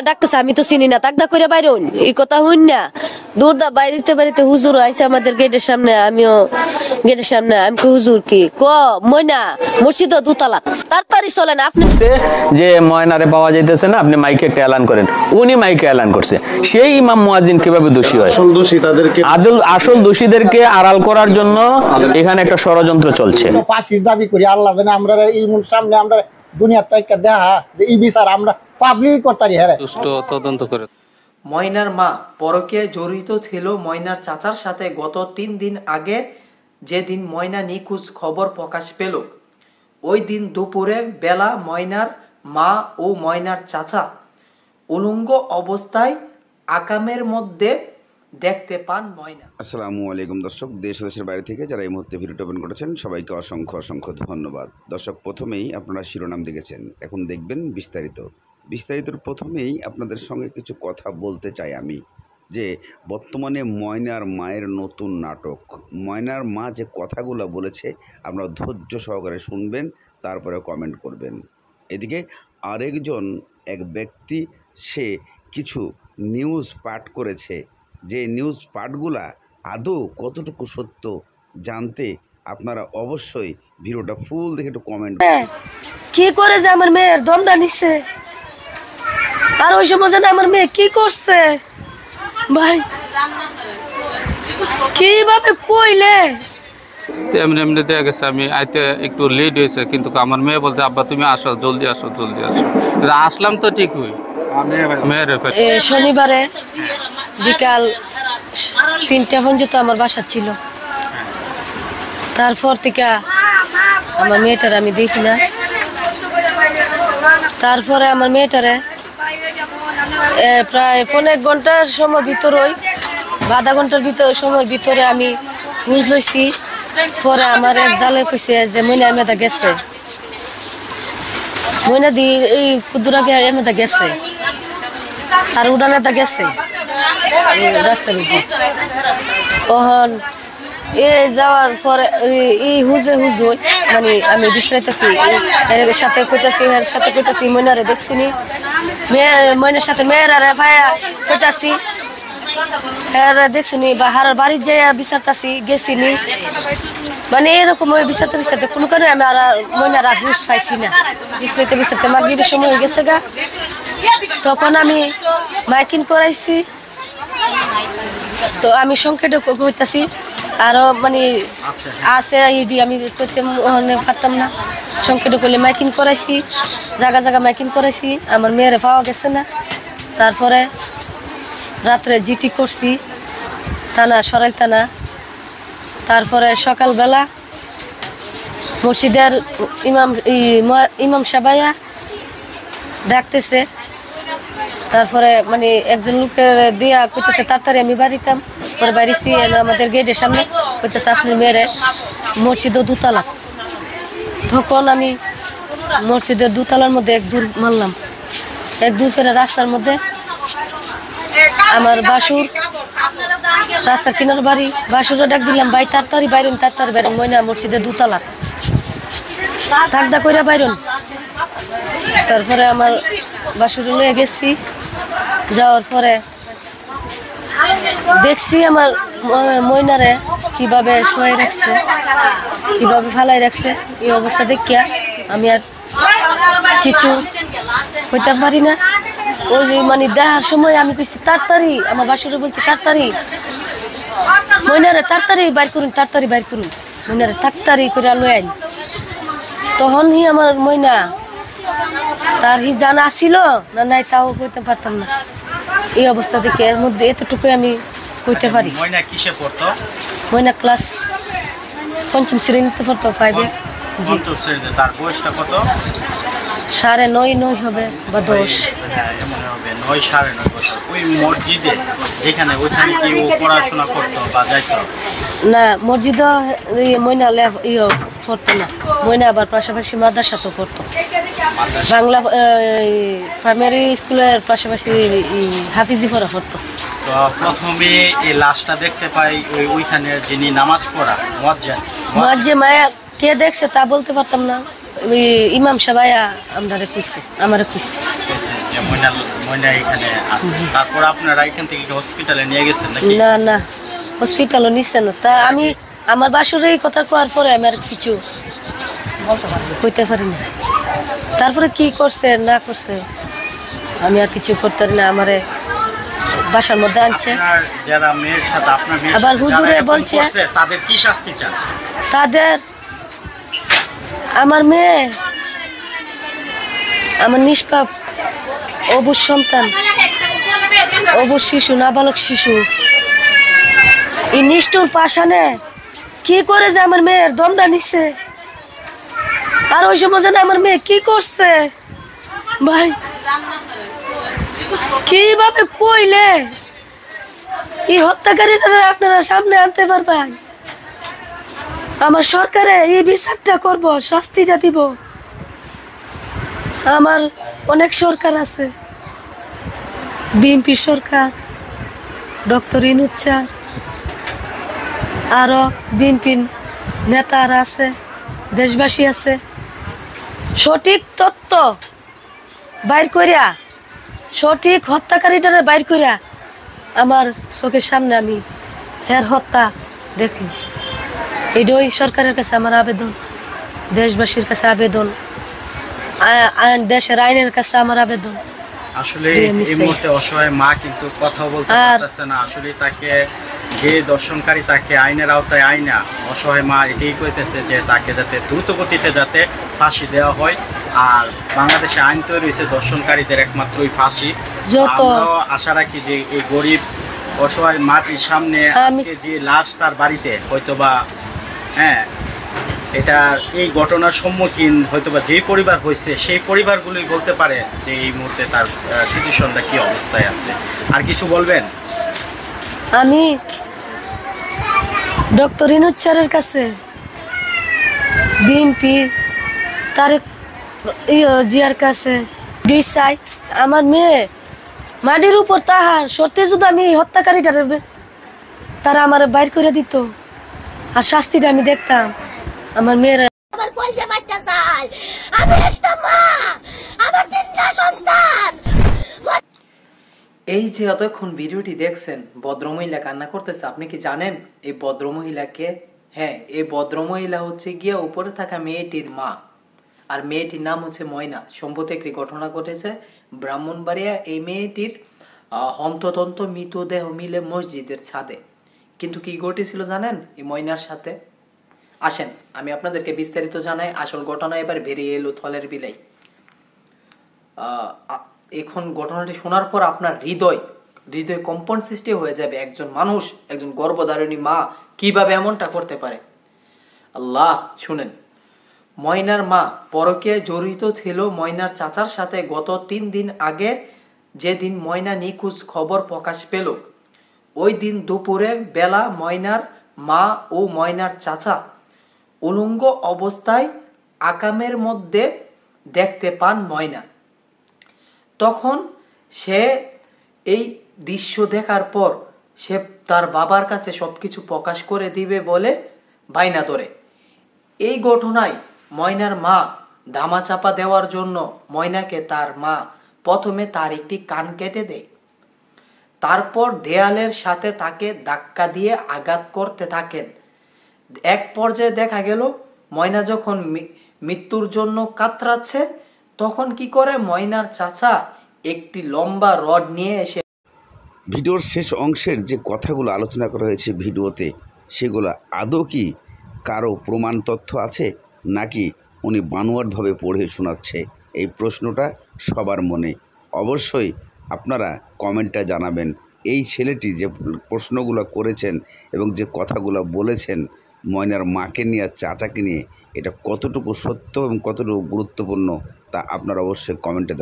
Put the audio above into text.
ডাকতেছে আমি তো চিনি না, তাকদা করে বাইরে এই কথা হইন না। দৌড়দা বাইরেতে বাড়িতে হুজুর আইসে আমাদের গেটের সামনে, আমিও গেটের সামনে। আমি হুজুর কি ময়না মসজিদ দুতলা, তাড়াতাড়ি চলেন আপনি। যে ময়নারে পাওয়া যাইতেছে না, আপনি মাইকে একটা এলান করেন। উনি মাইকে এলান করছে, সেই ইমাম মুয়াজ্জিন কিভাবে দোষী হয়? আসল দোষীদেরকে আড়াল করার জন্য এখানে একটা ষড়যন্ত্র চলছে। ফাঁসির দাবি করি আল্লাহ জানে, আমরা এই সামনে আমরা দুনিয়ার থেকে দেখা এই বিচার আমরা পাবলিক করতে সুষ্ঠু তদন্ত করে। ময়নার মা পরকীয়ায় জড়িত ছিল ময়নার চাচার সাথে। গত 3 দিন আগে যেদিন ময়না নিখোঁজ খবর প্রকাশ পেল, ওই দিন দুপুরে বেলা ময়নার মা ও ময়নার চাচা উলঙ্গ অবস্থায় আকামের মধ্যে দেখতে পান ময়না। আসসালামু আলাইকুম দর্শক, দেশ দেশের বাইরে থেকে যারা এই মুহূর্তে ভিডিওটি ওপেন করেছেন সবাইকে অসংখ্য অসংখ্য ধন্যবাদ। দর্শক, প্রথমেই আপনারা শিরোনাম দেখেছেন, এখন দেখবেন বিস্তারিতর প্রথমেই আপনাদের সঙ্গে কিছু কথা বলতে চাই আমি, যে বর্তমানে ময়নার মায়ের নতুন নাটক। ময়নার মা যে কথাগুলো বলেছে আপনারা ধৈর্য সহকারে শুনবেন, তারপরে কমেন্ট করবেন। এদিকে এক ব্যক্তি সে কিছু নিউজ পাঠ করেছে, যে নিউজ পাঠগুলা আদৌ কতটুকু সত্য জানতে আপনারা অবশ্যই ভিডিওটা ফুল দেখে একটু কমেন্ট। কি করে যে আমার মেয়ের দমটা নিচ্ছে, আর ওই সময় জানে আমার মেয়ে কি করছে ভাই, কিভাবে কইলে এমনি এমনি দেখা গেছে আমি আইতে একটু লেট হয়েছে, কিন্তু আমার মেয়ে বলতে আব্বা তুমি আসো, জলদি আসো জলদি আসো। আসলাম তো ঠিকই। শনিবারে বিকাল 3টা পর্যন্ত আমার বাসা ছিল। তারপর থেকে আমার মেয়েটার আমি দেখি না। তারপরে আমার মেয়েটারে প্রায় 1.5 ঘন্টার সময় ভিতরে, আধা ঘন্টার সময়ের ভিতরে আমি বুঝ লইছি। পরে আমার এক জালে কইছে যে ময়না এমেদা গেছে, ময়না দি এই কুদুরাকে এমেদা গেছে, আর উড়ানেদা গেছে রাস্তার উপর। ওহন এ যাওয়ার পরে এই হুজুই মানে আমি বিশ্রাইতেছি, এর সাথে কইতাছি ময়নারে দেখছিনি, ময়নার সাথে মেয়েরা ভাইয়া কইতাছি দেখছিনি, বা হারার বাড়ির যাইয়া বিচারতাছি গেছিনি, মানে এরকম ওই বিচারতে কোনো কারণে আমি আর ময়নার আর হুশ পাইছি না। বিচারতে মাগরিবের সময় হয়ে গেছে গা, তখন আমি মাইকিং করাইছি। তো আমি সংকেটে কইতাছি আরো মানে আছে ইডি আমি করতে পারতাম না, সংকেটে করলে মাইকিং করাইছি, জায়গা মাইকিং করাইছি, আমার মেয়েরে পাওয়া গেছে না। তারপরে রাত্রে জিটি করছি থানা, সরাইল থানা। তারপরে সকালবেলা মসজিদের ইমাম সাবাইয়া ডাকতেছে। তারপরে মানে একজন লোকের দিয়া কইতেছে তাড়াতাড়ি আমি বাড়িতাম। পরে বাড়িছি আমাদের গেটের সামনে, কইতেছে আপনার মেয়েরে মসজিদ দুতলা। তখন আমি মসজিদের দুতলার মধ্যে এক দূর মারলাম, এক দূর ফেরে রাস্তার মধ্যে আমার বাসুর, রাস্তার কিনার বাড়ি, বাসুরে ডাক দিলাম ভাই তাড়াতাড়ি বাইরুন, ময়না মসজিদের দুতলা, তাকদা কইরা বাইরুন। তারপরে আমার বাসুরে লয়ে গেছি, যাওয়ার পরে দেখছি আমার ময়নারে কিভাবে শোয়াই রাখছে, কিভাবে ফালাই রাখছে। এই অবস্থা দেখিয়া আমি আর কিছু কইতে পারি না। ওই মানে দেখার সময় আমি কইছি তাড়াতাড়ি, আমার বাসুরে বলছি তাড়াতাড়ি ময়নারে তাড়াতাড়ি বাইর করুন, ময়নারে তাড়াতাড়ি করে লই আইন। তখন আমার ময়না তার জানা ছিল না নাই তাও কইতে পারতাম না। এই অবস্থা দেখে এর মধ্যে এতটুকুই আমি কইতে পারি। ময়না কিসে পড়তো? ময়না ক্লাস 5ম শ্রেণীতে পড়তো, 5-এ। তার বয়সটা কত? 9.5 হবে বা 10। হবে 9-9.5 বছর। ওই মসজিদে যেখানে ওইখানে কি ও পড়াশোনা করতো বা যাইতো? না, মসজিদও ময়না পড়তো না। ময়না আবার পাশাপাশি মাদ্রাসাতেও পড়তো, বাংলা প্রাইমারি স্কুলের পাশাপাশি হাফিজি পড়া পড়তো। তো প্রথমে এই লাশটা দেখতে পাই ওইখানে যিনি নামাজ পড়া মুয়াজ্জিন মায়া কে দেখছে তা বলতে পারতাম না। ওই ইমাম সাবাইয়া আমারে কইছে। যে ময়না এখানে আছে, তারপর আপনারা এখান থেকে হসপিটালে নিয়ে গেছেন নাকি? না না, হসপিটালও নিচ্ছে না। তা আমি আমার বাসুরে এই কথা কোয়ার পরে আমি আর কিছু কইতে পারি না। তারপরে কি করছে না করছে আমি আর কিছু করতে পারি না। আমারে বাসার মধ্যে আনছে। আপনার যারা মেয়ের সাথে আপনার মেয়ের আবার সাথে হুজুরে যারা এরকম বলছে, করছে, তাদের কি শাস্তি চান? তাদের আমার মেয়ে আমার নিষ্পাপ অবুজ সন্তান, অবুজ শিশু, নাবালক শিশু, এই নিষ্ঠুর পাষাণে কি করে যে আমার মেয়ের দমটা নিচ্ছে। আর ওই সময় যেন আমার মেয়ে কি করছে ভাই, কিভাবে কইলে এই হত্যাকারীরা আপনারা সামনে আনতে পারবেন? আমার সরকারে এই বিচারটা করব, শাস্তিটা দিব। আমার অনেক সরকার আছে, বিএনপি সরকার, ডক্টর ইনুস স্যার, আরো বিএনপির নেতারা আছে, দেশবাসী আছে। সঠিক তথ্য বাইর করিয়া, সঠিক হত্যাকারীটারে বাইর করিয়া আমার চোখের সামনে আমি এর হত্যা দেখি। এটাই সরকারের কাছে আমার আবেদন, দেশবাসীর কাছে আবেদন, দেশের আইনের কাছে আমার আবেদন। আসলে এই মুহূর্তে অসহায় মা কিন্তু কথা বলতে পারতেছে না। আসলে তাকে যে দর্শনকারী তাকে আইনের আওতায় আইনা, অসহায় মা এটাই কইতেছে যে তাকে যাতে দ্রুত গতিতে যাতে ফাঁসি দেওয়া হয়। আর বাংলাদেশে আইন তৈরি হয়েছে দর্শনকারীদের একমাত্রই ফাঁসি। আমরাও আশা রাখি যে এই গরিব অসহায় মাটির সামনে আজকে যে লাশ তার বাড়িতে হয়তোবা, হ্যাঁ, এটা এই ঘটনার সম্মুখীন হয়তোবা যে পরিবার হয়েছে সেই পরিবারগুলি বলতে পারে যে এই মুহূর্তে তার সিচুয়েশনটা কি অবস্থায় আছে। আর কিছু বলবেন? আমি ডক্টর ইনুস স্যারের কাছে, বিএনপি তারেক জিয়ার কাছে চাই, আমার মেয়ে মাটির উপর তাহার সত্যি যদি আমি হত্যাকারীটা তারা আমার বাইর করে দিত আর শাস্তিটা আমি দেখতাম। আমার মেয়ের এই যে এতক্ষণ ভিডিওটি দেখছেন, ভদ্রমহিলা কান্না করতেছে। আপনি কি জানেন এই ভদ্রমহিলাকে? হ্যাঁ, এই ভদ্রমহিলা হচ্ছে গিয়া উপরে থাকা মেয়েটির মা, আর মেয়েটির নাম হচ্ছে ময়না। সম্প্রতি একটি ঘটনা ঘটেছে ব্রাহ্মণবাড়িয়া। এই মেয়েটির হন্তদন্ত মৃতদেহ মিলে মসজিদের ছাদে। কিন্তু কি ঘটেছিল জানেন এই ময়নার সাথে? আসেন আমি আপনাদেরকে বিস্তারিত জানাই। আসল ঘটনা এবার বেরিয়ে এলো থলের বিলাই। এখন ঘটনাটি শোনার পর আপনার হৃদয় কম্পন সৃষ্টি হয়ে যাবে। একজন মানুষ, একজন গর্ভধারিণী মা কিভাবে এমনটা করতে পারে। আল্লাহ, শুনেন। ময়নার মা পরকীয়ায় জড়িত ছিল ময়নার চাচার সাথে। গত 3 দিন আগে যেদিন ময়না নিখোঁজ খবর প্রকাশ পেল, ওই দিন দুপুরে বেলা ময়নার মা ও ময়নার চাচা উলঙ্গ অবস্থায় আকামের মধ্যে দেখতে পান ময়না। তখন সে এই দৃশ্য দেখার পর সে তার বাবার কাছে সবকিছু প্রকাশ করে দিবে বলে বাইনা ধরে। এই ঘটনায় ময়নার মা ধামাচাপা দেওয়ার জন্য ময়নাকে তার মা প্রথমে তার একটি কান কেটে দেয়। তারপর দেয়ালের সাথে তাকে ধাক্কা দিয়ে আঘাত করতে থাকেন। এক পর্যায়ে দেখা গেল ময়না যখন মৃত্যুর জন্য কাতরাচ্ছে, তখন কি করে ময়নার চাচা একটি লম্বা রড নিয়ে এসে ভিডিওর শেষ অংশের যে কথাগুলো আলোচনা করা হয়েছে ভিডিওতে, সেগুলো আদৌ কি কারো প্রমাণ তথ্য আছে, নাকি উনি বানোয়াটভাবে পড়ে শোনাচ্ছে? এই প্রশ্নটা সবার মনে। অবশ্যই আপনারা কমেন্টে জানাবেন এই ছেলেটি যে প্রশ্নগুলো করেছেন এবং যে কথাগুলো বলেছেন ময়নার মাকে নিয়ে, চাচাকে নিয়ে, এটা কতটুকু সত্য এবং কতটুকু গুরুত্বপূর্ণ তা আপনারা অবশ্যই কমেন্টে